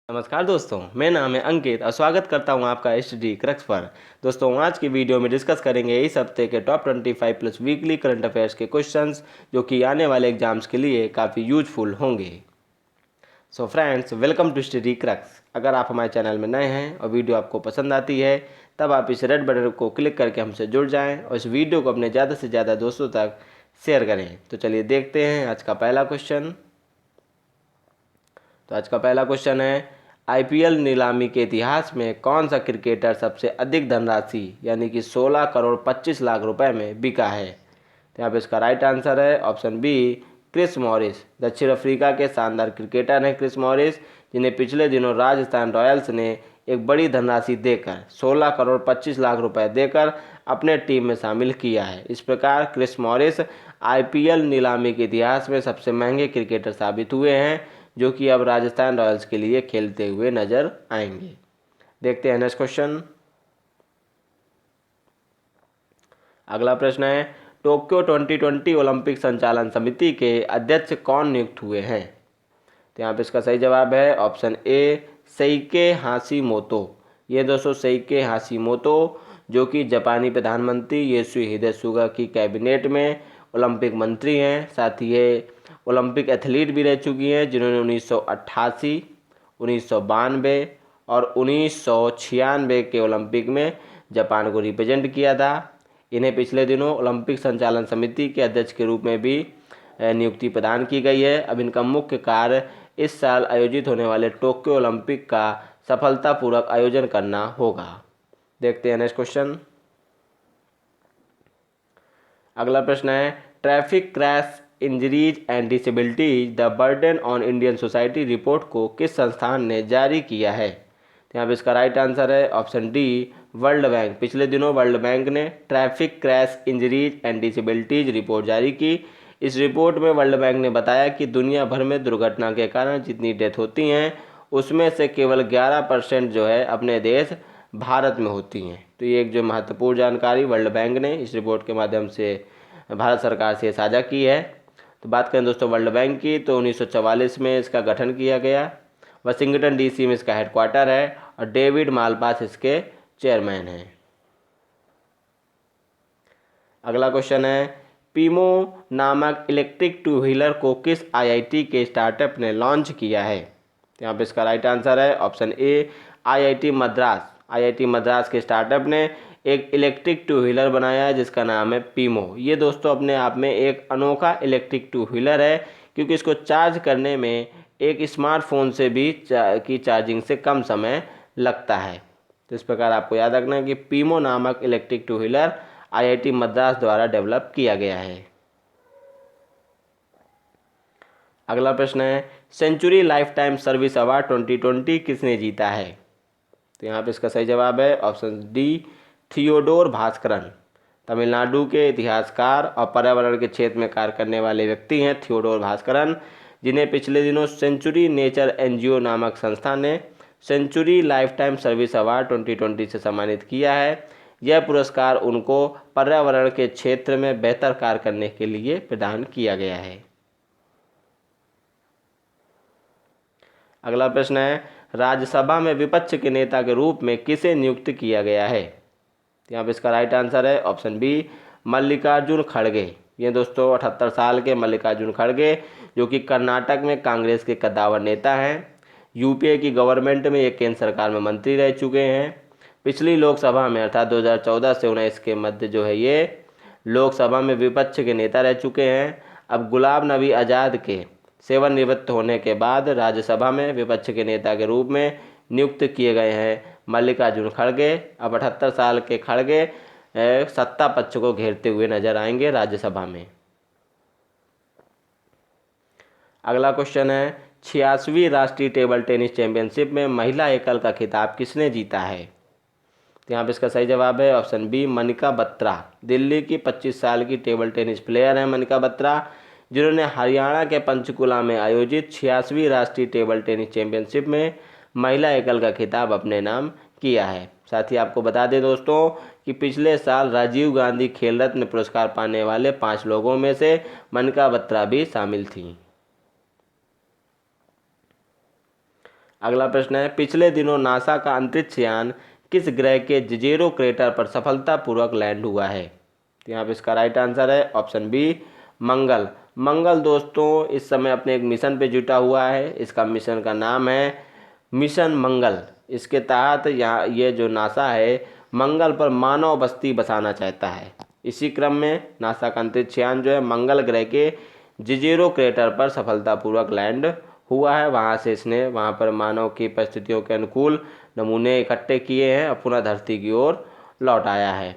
नमस्कार दोस्तों, मेरा नाम है अंकित और स्वागत करता हूं आपका स्टडी क्रक्स पर। दोस्तों, आज की वीडियो में डिस्कस करेंगे इस हफ्ते के top 25 plus weekly current affairs के क्वेश्चंस जो कि आने वाले एग्जाम्स के लिए काफ़ी यूजफुल होंगे। So friends, welcome to Study Crux. अगर आप हमारे चैनल में नए हैं और वीडियो आपको पसंद आती है तब आप इस रेड बटन को क्लिक करके हमसे जुड़ जाएँ और इस वीडियो को अपने ज़्यादा से ज़्यादा दोस्तों तक शेयर करें। तो चलिए देखते हैं आज का पहला क्वेश्चन। तो आज का पहला क्वेश्चन है, आईपीएल नीलामी के इतिहास में कौन सा क्रिकेटर सबसे अधिक धनराशि यानी कि 16 करोड़ 25 लाख रुपए में बिका है। तो यहाँ पे इसका राइट आंसर है ऑप्शन बी, क्रिस मॉरिस। दक्षिण अफ्रीका के शानदार क्रिकेटर हैं क्रिस मॉरिस, जिन्हें पिछले दिनों राजस्थान रॉयल्स ने एक बड़ी धनराशि देकर 16 करोड़ 25 लाख रुपए देकर अपने टीम में शामिल किया है। इस प्रकार क्रिस मॉरिस आईपीएल नीलामी के इतिहास में सबसे महंगे क्रिकेटर साबित हुए हैं, जो कि अब राजस्थान रॉयल्स के लिए खेलते हुए नजर आएंगे। देखते हैं नेक्स्ट क्वेश्चन। अगला प्रश्न है, टोक्यो 2020 ओलंपिक संचालन समिति के अध्यक्ष कौन नियुक्त हुए हैं। तो यहाँ पे इसका सही जवाब है ऑप्शन ए, सेइके हाशिमोतो। ये दोस्तों सेइके हाशिमोतो, जो कि जापानी प्रधानमंत्री योशिहिदे सुगा की कैबिनेट में ओलंपिक मंत्री हैं। साथ ही ये ओलंपिक एथलीट भी रह चुकी हैं, जिन्होंने 1988, 1992 और 1996 के ओलंपिक में जापान को रिप्रेजेंट किया था। इन्हें पिछले दिनों ओलंपिक संचालन समिति के अध्यक्ष के रूप में भी नियुक्ति प्रदान की गई है। अब इनका मुख्य कार्य इस साल आयोजित होने वाले टोक्यो ओलंपिक का सफलतापूर्वक आयोजन करना होगा। देखते हैं नेक्स्ट क्वेश्चन। अगला प्रश्न है, traffic crash injuries and disabilities the burden on Indian society report को किस संस्थान ने जारी किया है। तो यहाँ पे इसका राइट आंसर है ऑप्शन डी, वर्ल्ड बैंक। पिछले दिनों वर्ल्ड बैंक ने traffic crash injuries and disabilities report जारी की। इस रिपोर्ट में वर्ल्ड बैंक ने बताया कि दुनिया भर में दुर्घटना के कारण जितनी डेथ होती हैं उसमें से केवल 11% जो है अपने देश भारत में होती हैं। तो ये एक जो महत्वपूर्ण जानकारी वर्ल्ड बैंक ने इस रिपोर्ट के माध्यम से भारत सरकार से साझा की है। तो बात करें दोस्तों वर्ल्ड बैंक की, तो 1944 में इसका गठन किया गया। वाशिंगटन डीसी में इसका हेडक्वार्टर है और डेविड मालपास इसके चेयरमैन हैं। अगला क्वेश्चन है, पीमो नामक इलेक्ट्रिक टू व्हीलर को किस आईआईटी के स्टार्टअप ने लॉन्च किया है। तो यहाँ पे इसका राइट आंसर है option A, IIT Madras. IIT Madras के स्टार्टअप ने एक इलेक्ट्रिक टू व्हीलर बनाया है जिसका नाम है पीमो। ये दोस्तों अपने आप में एक अनोखा इलेक्ट्रिक टू व्हीलर है, क्योंकि इसको चार्ज करने में एक स्मार्टफोन से भी की चार्जिंग से कम समय लगता है। तो इस प्रकार आपको याद रखना है कि पीमो नामक electric two wheeler IIT Madras द्वारा डेवलप किया गया है। अगला प्रश्न है, century life time service award 2020 किसने जीता है। तो यहाँ पे इसका सही जवाब है option D, Theodore Bhaskaran. Tamil Nadu के इतिहासकार और पर्यावरण के क्षेत्र में कार्य करने वाले व्यक्ति हैं थियोडोर भास्करन, जिन्हें पिछले दिनों सेंचुरी नेचर एनजीओ नामक संस्था ने century life time service award 2020 से सम्मानित किया है। यह पुरस्कार उनको पर्यावरण के क्षेत्र में बेहतर कार्य करने के लिए प्रदान किया गया है। अगला प्रश्न है, राज्यसभा में विपक्ष के नेता के रूप में किसे नियुक्त किया गया है। यहाँ पे इसका राइट आंसर है ऑप्शन बी, मल्लिकार्जुन खड़गे। ये दोस्तों 78 साल के मल्लिकार्जुन खड़गे, जो कि कर्नाटक में कांग्रेस के कद्दावर नेता हैं। यूपीए की गवर्नमेंट में ये केंद्र सरकार में मंत्री रह चुके हैं। पिछली लोकसभा में अर्थात 2014 से 19 के मध्य जो है ये लोकसभा में विपक्ष के नेता रह चुके हैं। अब गुलाम नबी आज़ाद के सेवानिवृत्त होने के बाद राज्यसभा में विपक्ष के नेता के रूप में नियुक्त किए गए हैं मल्लिकार्जुन खड़गे। अब 78 साल के खड़गे सत्ता पक्ष को घेरते हुए नजर आएंगे राज्यसभा में। अगला क्वेश्चन है, 86वीं राष्ट्रीय टेबल टेनिस चैंपियनशिप में महिला एकल का खिताब किसने जीता है। तो यहाँ पे इसका सही जवाब है ऑप्शन बी, मनिका बत्रा। दिल्ली की 25 साल की टेबल टेनिस प्लेयर हैं मनिका बत्रा, जिन्होंने हरियाणा के पंचकुला में आयोजित 86वीं राष्ट्रीय टेबल टेनिस चैंपियनशिप में महिला एकल का खिताब अपने नाम किया है। साथ ही आपको बता दें दोस्तों कि पिछले साल राजीव गांधी खेल रत्न पुरस्कार पाने वाले 5 लोगों में से मनिका बत्रा भी शामिल थीं। अगला प्रश्न है, पिछले दिनों नासा का अंतरिक्ष यान किस ग्रह के जिजेरो क्रेटर पर सफलतापूर्वक लैंड हुआ है? तो यहाँ पे इसका राइट आंसर है ऑप्शन बी, मंगल। मंगल दोस्तों इस समय अपने एक मिशन पे जुटा हुआ है। इसका मिशन का नाम है मिशन मंगल। इसके तहत यहाँ ये जो नासा है मंगल पर मानव बस्ती बसाना चाहता है। इसी क्रम में नासा का अंतरिक्ष यान जो है मंगल ग्रह के जिजेरो क्रेटर पर सफलतापूर्वक लैंड हुआ है। वहाँ से इसने वहाँ पर मानव की परिस्थितियों के अनुकूल नमूने इकट्ठे किए हैं और पुनः धरती की ओर लौट आया है।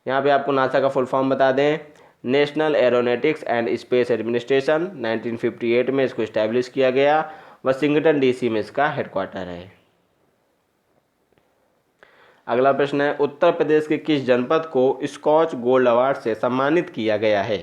यहाँ पे आपको नासा का फुल फॉर्म बता दें, national aeronautics and space administration. 1958 में इसको इस्टेब्लिश किया गया। वाशिंगटन डीसी में इसका हेडक्वार्टर है। अगला प्रश्न है, उत्तर प्रदेश के किस जनपद को स्कॉच गोल्ड अवार्ड से सम्मानित किया गया है?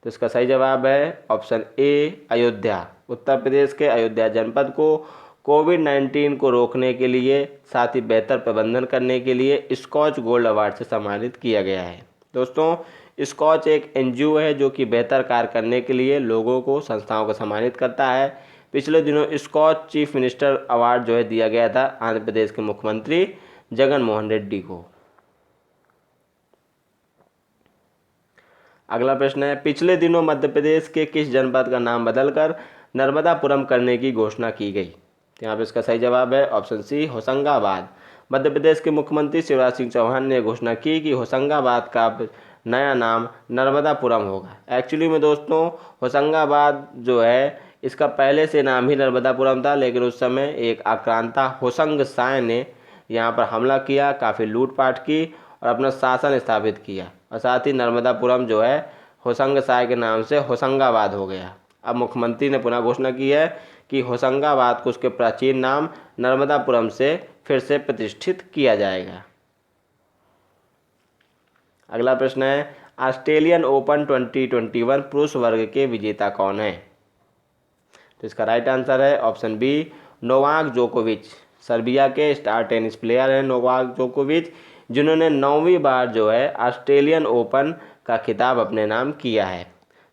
तो इसका सही जवाब है ऑप्शन ए, अयोध्या। उत्तर प्रदेश के अयोध्या जनपद को कोविड-19 को रोकने के लिए साथ ही बेहतर प्रबंधन करने के लिए स्कॉच गोल्ड अवार्ड से सम्मानित किया गया है। दोस्तों स्कॉच एक एनजीओ है जो कि बेहतर कार्य करने के लिए लोगों को, संस्थाओं को सम्मानित करता है। पिछले दिनों स्कॉच चीफ मिनिस्टर अवार्ड जो है दिया गया था आंध्र प्रदेश के मुख्यमंत्री जगन मोहन रेड्डी को। अगला प्रश्न है, पिछले दिनों मध्य प्रदेश के किस जनपद का नाम बदलकर नर्मदापुरम करने की घोषणा की गई? तो यहाँ पे इसका सही जवाब है ऑप्शन सी, होशंगाबाद। मध्य प्रदेश के मुख्यमंत्री शिवराज सिंह चौहान ने घोषणा की कि होशंगाबाद का नया नाम नर्मदापुरम होगा। एक्चुअली में दोस्तों होशंगाबाद जो है इसका पहले से नाम ही नर्मदापुरम था, लेकिन उस समय एक आक्रांता होशंग साय ने यहाँ पर हमला किया, काफ़ी लूटपाट की और अपना शासन स्थापित किया और साथ ही नर्मदापुरम जो है होशंग साय के नाम से होशंगाबाद हो गया। अब मुख्यमंत्री ने पुनः घोषणा की है कि होशंगाबाद को उसके प्राचीन नाम नर्मदापुरम से फिर से प्रतिष्ठित किया जाएगा। अगला प्रश्न है, ऑस्ट्रेलियन ओपन 2021 पुरुष वर्ग के विजेता कौन है? तो इसका राइट आंसर है ऑप्शन बी, नोवाक जोकोविच। सर्बिया के स्टार टेनिस प्लेयर हैं नोवाक जोकोविच, जिन्होंने 9वीं बार जो है ऑस्ट्रेलियन ओपन का खिताब अपने नाम किया है।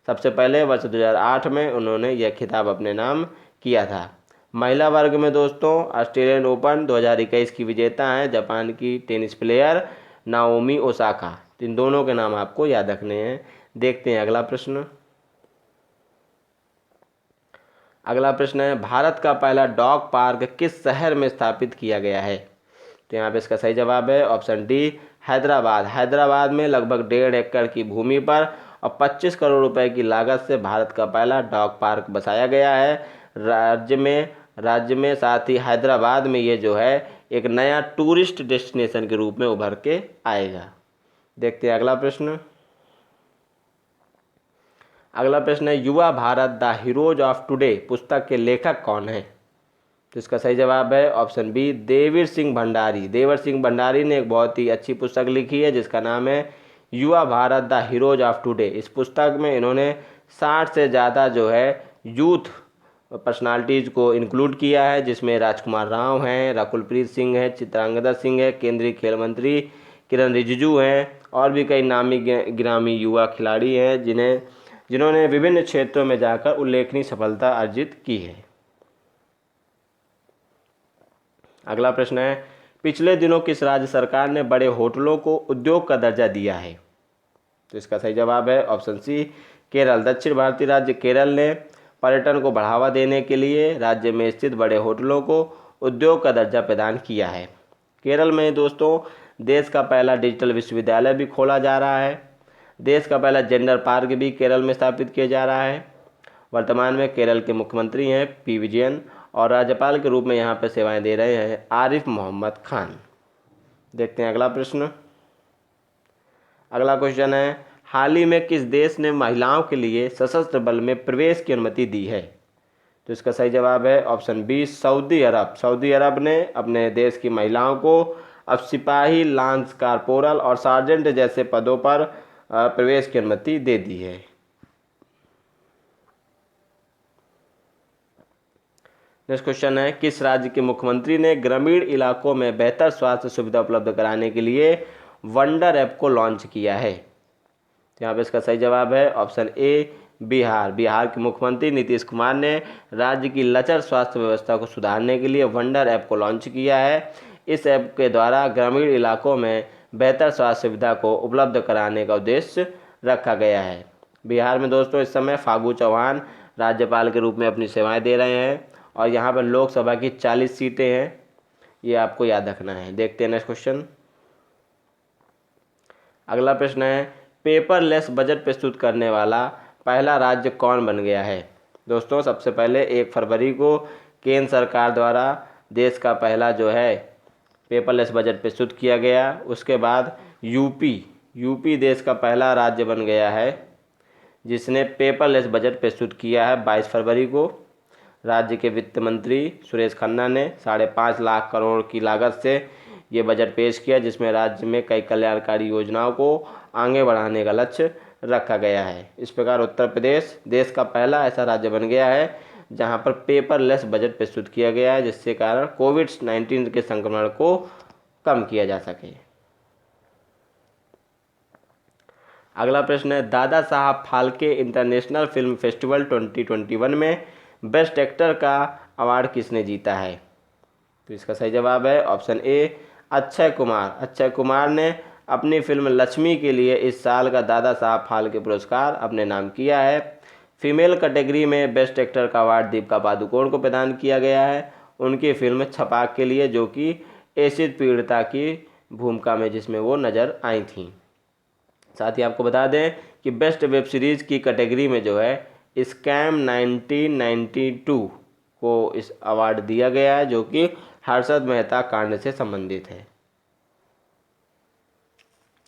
सबसे पहले वर्ष 2008 में उन्होंने यह खिताब अपने नाम किया था। महिला वर्ग में दोस्तों ऑस्ट्रेलियन ओपन 2021 की विजेता हैं जापान की टेनिस प्लेयर नाओमी ओसाका। इन दोनों के नाम आपको याद रखने हैं। देखते हैं अगला प्रश्न। अगला प्रश्न है, भारत का पहला डॉग पार्क किस शहर में स्थापित किया गया है? तो यहाँ पे इसका सही जवाब है ऑप्शन डी, हैदराबाद। हैदराबाद में लगभग 1.5 एकड़ की भूमि पर और 25 करोड़ रुपए की लागत से भारत का पहला डॉग पार्क बसाया गया है राज्य में। साथ ही हैदराबाद में ये जो है एक नया टूरिस्ट डेस्टिनेशन के रूप में उभर के आएगा। देखते हैं अगला प्रश्न। अगला प्रश्न है, युवा Bharat the heroes of today पुस्तक के लेखक कौन है? तो इसका सही जवाब है ऑप्शन बी, देवर सिंह भंडारी। देवर सिंह भंडारी ने एक बहुत ही अच्छी पुस्तक लिखी है जिसका नाम है युवा Bharat the heroes of today. इस पुस्तक में इन्होंने 60 से ज़्यादा जो है यूथ पर्सनालिटीज़ को इंक्लूड किया है, जिसमें राजकुमार राव हैं, रकुलप्रीत सिंह है, चित्रांगदा सिंह है, केंद्रीय खेल मंत्री किरण रिजिजू हैं और भी कई नामी गिरामी युवा खिलाड़ी हैं जिन्होंने विभिन्न क्षेत्रों में जाकर उल्लेखनीय सफलता अर्जित की है। अगला प्रश्न है, पिछले दिनों किस राज्य सरकार ने बड़े होटलों को उद्योग का दर्जा दिया है? तो इसका सही जवाब है ऑप्शन सी, केरल। दक्षिण भारतीय राज्य केरल ने पर्यटन को बढ़ावा देने के लिए राज्य में स्थित बड़े होटलों को उद्योग का दर्जा प्रदान किया है। केरल में दोस्तों देश का पहला डिजिटल विश्वविद्यालय भी खोला जा रहा है। देश का पहला जेंडर पार्क भी केरल में स्थापित किया जा रहा है। वर्तमान में केरल के मुख्यमंत्री हैं पी विजयन और राज्यपाल के रूप में यहाँ पर सेवाएं दे रहे हैं आरिफ मोहम्मद खान। देखते हैं अगला प्रश्न। अगला क्वेश्चन है, हाल ही में किस देश ने महिलाओं के लिए सशस्त्र बल में प्रवेश की अनुमति दी है? तो इसका सही जवाब है ऑप्शन बी, सऊदी अरब। सऊदी अरब ने अपने देश की महिलाओं को अब सिपाही, लांस कारपोरल और सार्जेंट जैसे पदों पर प्रवेश की अनुमति दे दी है। नेक्स्ट क्वेश्चन है, किस राज्य के मुख्यमंत्री ने ग्रामीण इलाकों में बेहतर स्वास्थ्य सुविधा उपलब्ध कराने के लिए वंडर ऐप को लॉन्च किया है? तो यहाँ पे इसका सही जवाब है ऑप्शन ए, बिहार के मुख्यमंत्री नीतीश कुमार ने राज्य की लचर स्वास्थ्य व्यवस्था को सुधारने के लिए वंडर ऐप को लॉन्च किया है। इस ऐप के द्वारा ग्रामीण इलाकों में बेहतर स्वास्थ्य सुविधा को उपलब्ध कराने का उद्देश्य रखा गया है। बिहार में दोस्तों इस समय फागू चौहान राज्यपाल के रूप में अपनी सेवाएं दे रहे हैं और यहाँ पर लोकसभा की 40 सीटें हैं, ये आपको याद रखना है। देखते हैं नेक्स्ट क्वेश्चन। अगला प्रश्न है, पेपरलेस बजट प्रस्तुत करने वाला पहला राज्य कौन बन गया है? दोस्तों सबसे पहले 1 फरवरी को केंद्र सरकार द्वारा देश का पहला जो है पेपरलेस बजट प्रस्तुत किया गया। उसके बाद यूपी देश का पहला राज्य बन गया है जिसने पेपरलेस बजट प्रस्तुत किया है 22 फरवरी को। राज्य के वित्त मंत्री सुरेश खन्ना ने 5.5 लाख करोड़ की लागत से ये बजट पेश किया, जिसमें राज्य में कई कल्याणकारी योजनाओं को आगे बढ़ाने का लक्ष्य रखा गया है। इस प्रकार उत्तर प्रदेश देश का पहला ऐसा राज्य बन गया है जहां पर पेपरलेस बजट प्रस्तुत किया गया है, जिससे कारण कोविड-19 के संक्रमण को कम किया जा सके। अगला प्रश्न है, Dada Saheb Phalke international film festival 2021 में बेस्ट एक्टर का अवार्ड किसने जीता है? तो इसका सही जवाब है ऑप्शन ए अक्षय कुमार। अक्षय कुमार ने अपनी फिल्म लक्ष्मी के लिए इस साल का दादा साहब फाल्के पुरस्कार अपने नाम किया है। फीमेल कैटेगरी में बेस्ट एक्टर का अवार्ड दीपिका पादुकोण को प्रदान किया गया है उनकी फिल्म छपाक के लिए, जो कि एसिड पीड़िता की भूमिका में जिसमें वो नज़र आई थी। साथ ही आपको बता दें कि बेस्ट वेब सीरीज़ की कैटेगरी में जो है स्कैम 1992 को इस अवार्ड दिया गया है, जो कि हर्षद मेहता कांड से संबंधित है।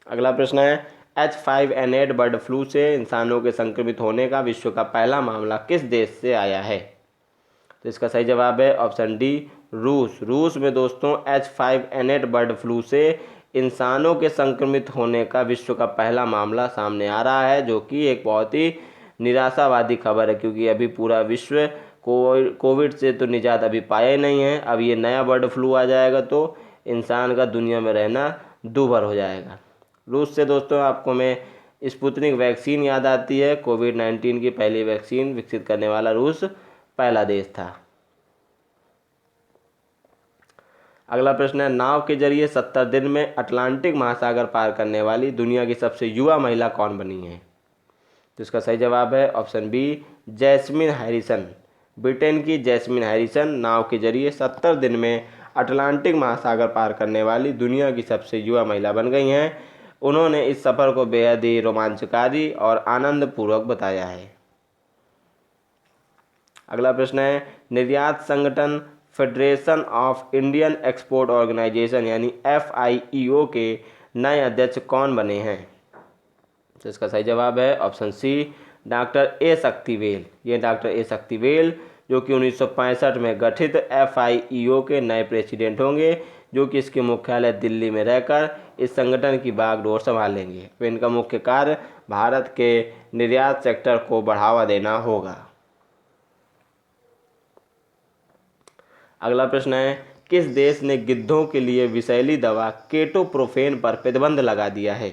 अगला प्रश्न है, H5N8 बर्ड फ्लू से इंसानों के संक्रमित होने का विश्व का पहला मामला किस देश से आया है? तो इसका सही जवाब है ऑप्शन डी रूस में दोस्तों H5N8 बर्ड फ्लू से इंसानों के संक्रमित होने का विश्व का पहला मामला सामने आ रहा है, जो कि एक बहुत ही निराशावादी खबर है, क्योंकि अभी पूरा विश्व कोविड से तो निजात अभी पाया ही नहीं है। अब ये नया बर्ड फ्लू आ जाएगा तो इंसान का दुनिया में रहना दूभर हो जाएगा। रूस से दोस्तों आपको मैं स्पुतनिक वैक्सीन याद आती है। कोविड-19 की पहली वैक्सीन विकसित करने वाला रूस पहला देश था। अगला प्रश्न है, नाव के जरिए 70 दिन में अटलांटिक महासागर पार करने वाली दुनिया की सबसे युवा महिला कौन बनी है? तो इसका सही जवाब है option B Jasmine Harrison. Britain की जैस्मिन हैरिसन नाव के जरिए 70 दिन में अटलांटिक महासागर पार करने वाली दुनिया की सबसे युवा महिला बन गई हैं। उन्होंने इस सफ़र को बेहद ही रोमांचकारी और आनंदपूर्वक बताया है। अगला प्रश्न है, निर्यात संगठन federation of Indian export organisation यानी FIEO के नए अध्यक्ष कौन बने हैं? तो इसका सही जवाब है option C doctor A Sakthivel. ये डॉक्टर ए शक्तिवेल जो कि 1965 में गठित FIEO के नए प्रेसिडेंट होंगे, जो कि इसके मुख्यालय दिल्ली में रहकर इस संगठन की बागडोर संभालेंगे। तो इनका मुख्य कार्य भारत के निर्यात सेक्टर को बढ़ावा देना होगा। अगला प्रश्न है, किस देश ने गिद्धों के लिए विषैली दवा केटोप्रोफेन पर प्रतिबंध लगा दिया है?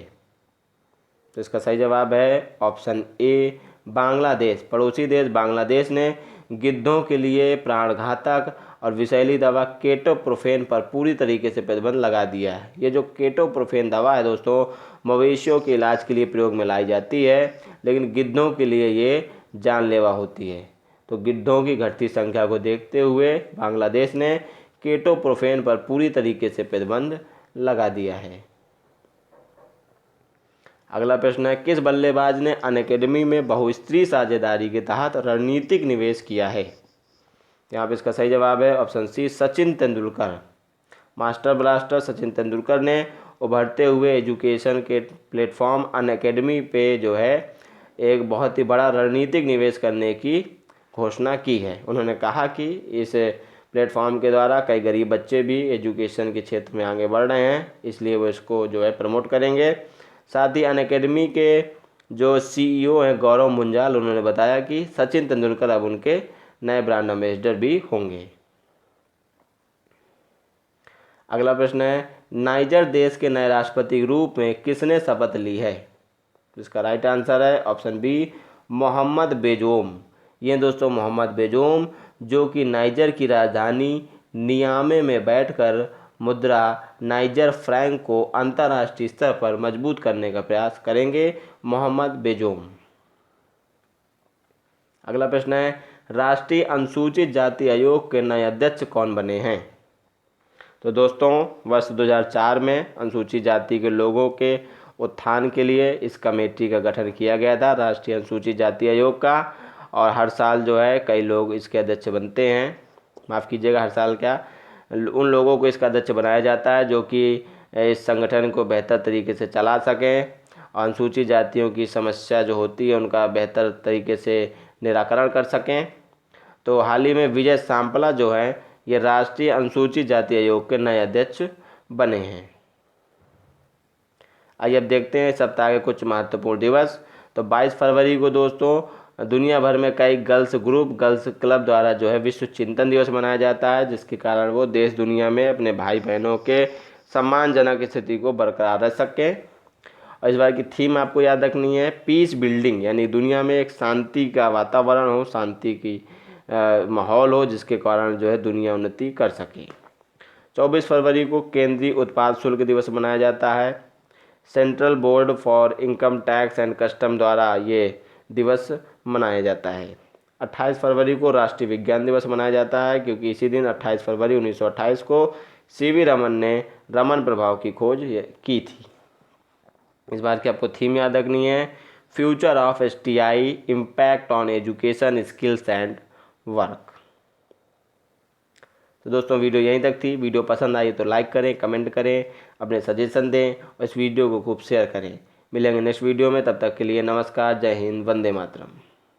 तो इसका सही जवाब है ऑप्शन ए बांग्लादेश। पड़ोसी देश बांग्लादेश ने गिद्धों के लिए प्राणघातक और विषैली दवा केटोप्रोफेन पर पूरी तरीके से प्रतिबंध लगा दिया है। ये जो केटोप्रोफेन दवा है दोस्तों मवेशियों के इलाज के लिए प्रयोग में लाई जाती है, लेकिन गिद्धों के लिए ये जानलेवा होती है। तो गिद्धों की घटती संख्या को देखते हुए बांग्लादेश ने केटोप्रोफेन पर पूरी तरीके से प्रतिबंध लगा दिया है। अगला प्रश्न है, किस बल्लेबाज ने अनअकैडमी में बहुस्त्री साझेदारी के तहत रणनीतिक निवेश किया है? यहाँ पे इसका सही जवाब है option C Sachin Tendulkar. Master blaster Sachin Tendulkar ने उभरते हुए एजुकेशन के प्लेटफॉर्म अनअकैडमी पे जो है एक बहुत ही बड़ा रणनीतिक निवेश करने की घोषणा की है। उन्होंने कहा कि इस प्लेटफॉर्म के द्वारा कई गरीब बच्चे भी एजुकेशन के क्षेत्र में आगे बढ़ रहे हैं, इसलिए वो इसको जो है प्रमोट करेंगे। साथ ही अनअकैडमी के जो CEO हैं गौरव मुंजाल, उन्होंने बताया कि सचिन तेंदुलकर अब उनके नए ब्रांड एम्बेसडर भी होंगे। अगला प्रश्न है, नाइजर देश के नए राष्ट्रपति के रूप में किसने शपथ ली है? इसका राइट आंसर है ऑप्शन बी मोहम्मद बेजोम। ये दोस्तों मोहम्मद बेजोम जो कि नाइजर की राजधानी नियामे में बैठकर मुद्रा नाइजर फ्रैंक को अंतर्राष्ट्रीय स्तर पर मजबूत करने का प्रयास करेंगे, मोहम्मद बेजोम। अगला प्रश्न है, राष्ट्रीय अनुसूचित जाति आयोग के नए अध्यक्ष कौन बने हैं? तो दोस्तों वर्ष 2004 में अनुसूचित जाति के लोगों के उत्थान के लिए इस कमेटी का गठन किया गया था, राष्ट्रीय अनुसूचित जाति आयोग का। और हर साल जो है कई लोग इसके अध्यक्ष बनते हैं, माफ़ कीजिएगा हर साल क्या, उन लोगों को इसका अध्यक्ष बनाया जाता है जो कि इस संगठन को बेहतर तरीके से चला सकें, अनुसूचित जातियों की समस्या जो होती है उनका बेहतर तरीके से निराकरण कर सकें। तो हाल ही में विजय सांपला जो है ये राष्ट्रीय अनुसूचित जाति आयोग के नए अध्यक्ष बने हैं। आइए अब देखते हैं सप्ताह के कुछ महत्वपूर्ण दिवस। तो 22 फरवरी को दोस्तों दुनिया भर में कई गर्ल्स ग्रुप, गर्ल्स क्लब द्वारा जो है विश्व चिंतन दिवस मनाया जाता है, जिसके कारण वो देश दुनिया में अपने भाई बहनों के सम्मानजनक स्थिति को बरकरार रख सकें। और इस बार की थीम आपको याद रखनी है पीस बिल्डिंग, यानी दुनिया में एक शांति का वातावरण हो, शांति की माहौल हो, जिसके कारण जो है दुनिया उन्नति कर सके। 24 फरवरी को केंद्रीय उत्पाद शुल्क दिवस मनाया जाता है। Central board for income tax and custom द्वारा ये दिवस मनाया जाता है। 28 फरवरी को राष्ट्रीय विज्ञान दिवस मनाया जाता है, क्योंकि इसी दिन 28 फरवरी 1928 को सीवी रमन ने रमन प्रभाव की खोज की थी। इस बार की आपको थीम याद रखनी है future of STI, impact on education, skills and work. तो दोस्तों वीडियो यहीं तक थी। वीडियो पसंद आई तो लाइक करें, कमेंट करें, अपने सजेशन दें और इस वीडियो को खूब शेयर करें। मिलेंगे नेक्स्ट वीडियो में, तब तक के लिए नमस्कार, जय हिंद, वंदे मातरम।